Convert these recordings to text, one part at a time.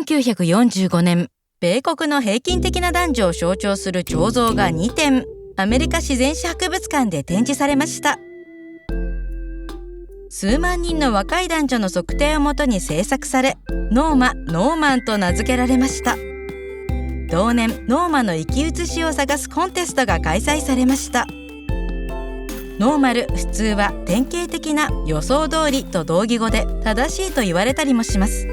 1945年、米国の平均的な男女を象徴する彫像が2点、アメリカ自然史博物館で展示されました。数万人の若い男女の測定をもとに制作され、ノーマンと名付けられました。同年、ノーマの生き写しを探すコンテストが開催されました。ノーマル、普通は典型的な予想通りと同義語で正しいと言われたりもします。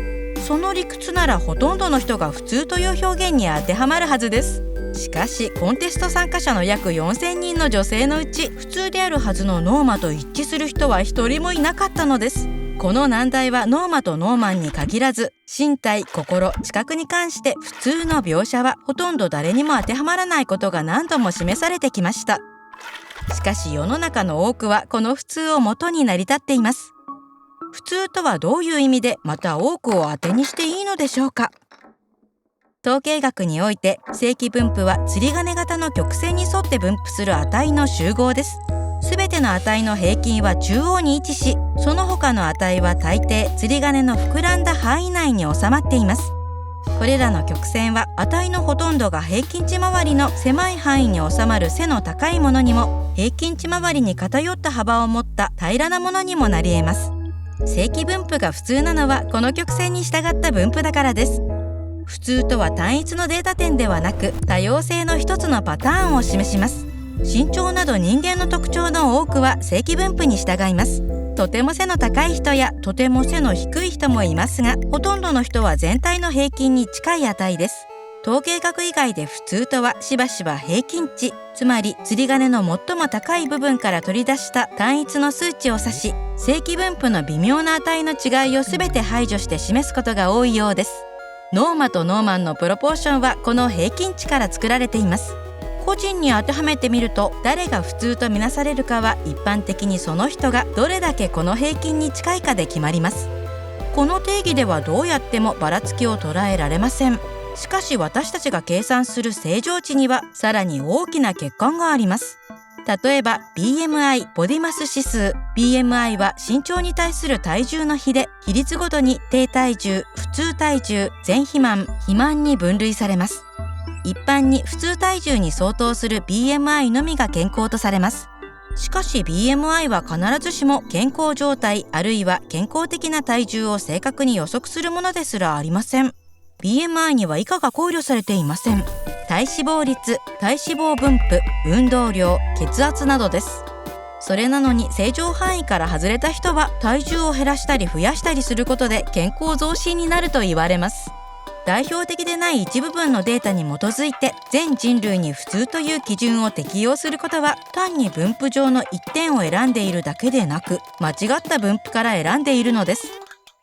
その理屈ならほとんどの人が普通という表現に当てはまるはずです。しかしコンテスト参加者の約4000人の女性のうち、普通であるはずのノーマと一致する人は一人もいなかったのです。この難題はノーマとノーマンに限らず、身体、心、知覚に関して普通の描写はほとんど誰にも当てはまらないことが何度も示されてきました。しかし世の中の多くはこの普通を元に成り立っています。普通とはどういう意味で、また多くを当てにしていいのでしょうか。統計学において正規分布は釣り鐘型の曲線に沿って分布する値の集合です。すべての値の平均は中央に位置し、その他の値は大抵釣り鐘の膨らんだ範囲内に収まっています。これらの曲線は値のほとんどが平均値周りの狭い範囲に収まる背の高いものにも、平均値周りに偏った幅を持った平らなものにもなり得ます。正規分布が普通なのはこの曲線に従った分布だからです。普通とは単一のデータ点ではなく、多様性の一つのパターンを示します。身長など人間の特徴の多くは正規分布に従います。とても背の高い人やとても背の低い人もいますが、ほとんどの人は全体の平均に近い値です。統計学以外で普通とはしばしば平均値、つまり釣り鐘の最も高い部分から取り出した単一の数値を指し、正規分布の微妙な値の違いを全て排除して示すことが多いようです。ノーマとノーマンのプロポーションはこの平均値から作られています。個人に当てはめてみると、誰が普通とみなされるかは一般的にその人がどれだけこの平均に近いかで決まります。この定義ではどうやってもばらつきを捉えられません。しかし私たちが計算する正常値にはさらに大きな欠陥があります。例えば BMI ボディマス指数。 BMI は身長に対する体重の比で、比率ごとに低体重、普通体重、全肥満、肥満に分類されます。一般に普通体重に相当する BMI のみが健康とされます。しかし BMI は必ずしも健康状態あるいは健康的な体重を正確に予測するものですらありません。 BMI には以下が考慮されていません。体脂肪率、体脂肪分布、運動量、血圧などです。それなのに正常範囲から外れた人は体重を減らしたり増やしたりすることで健康増進になると言われます。代表的でない一部分のデータに基づいて全人類に普通という基準を適用することは、単に分布上の一点を選んでいるだけでなく、間違った分布から選んでいるのです。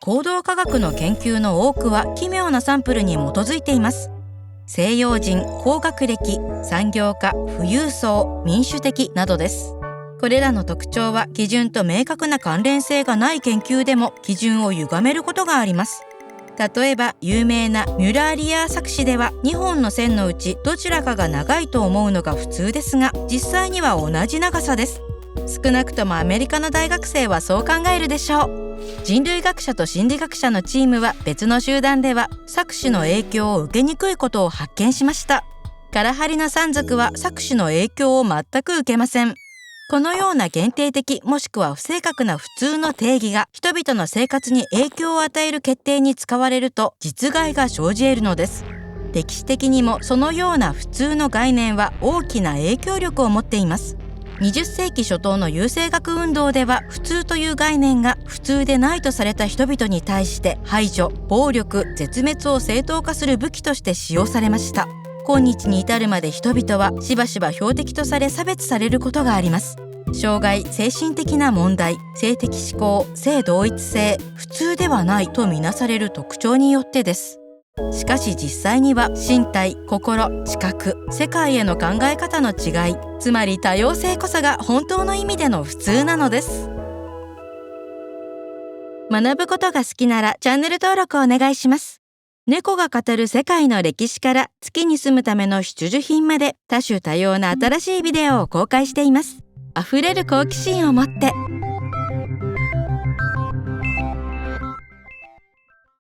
行動科学の研究の多くは奇妙なサンプルに基づいています。西洋人、高学歴、産業家、富裕層、民主的などです。これらの特徴は基準と明確な関連性がない研究でも基準を歪めることがあります。例えば有名なミュラーリアー錯視では、2本の線のうちどちらかが長いと思うのが普通ですが、実際には同じ長さです。少なくともアメリカの大学生はそう考えるでしょう。人類学者と心理学者のチームは別の集団では錯視の影響を受けにくいことを発見しました。カラハリの3族は錯視の影響を全く受けません。このような限定的もしくは不正確な普通の定義が人々の生活に影響を与える決定に使われると実害が生じ得るのです。歴史的にもそのような普通の概念は大きな影響力を持っています。20世紀初頭の優生学運動では、普通という概念が普通でないとされた人々に対して排除、暴力、絶滅を正当化する武器として使用されました。今日に至るまで人々はしばしば標的とされ差別されることがあります。障害、精神的な問題、性的指向、性同一性、普通ではないとみなされる特徴によってです。しかし実際には身体、心、知覚、世界への考え方の違い、つまり多様性こそが本当の意味での普通なのです。学ぶことが好きならチャンネル登録お願いします。猫が語る世界の歴史から月に住むための必需品まで、多種多様な新しいビデオを公開しています。あふれる好奇心を持って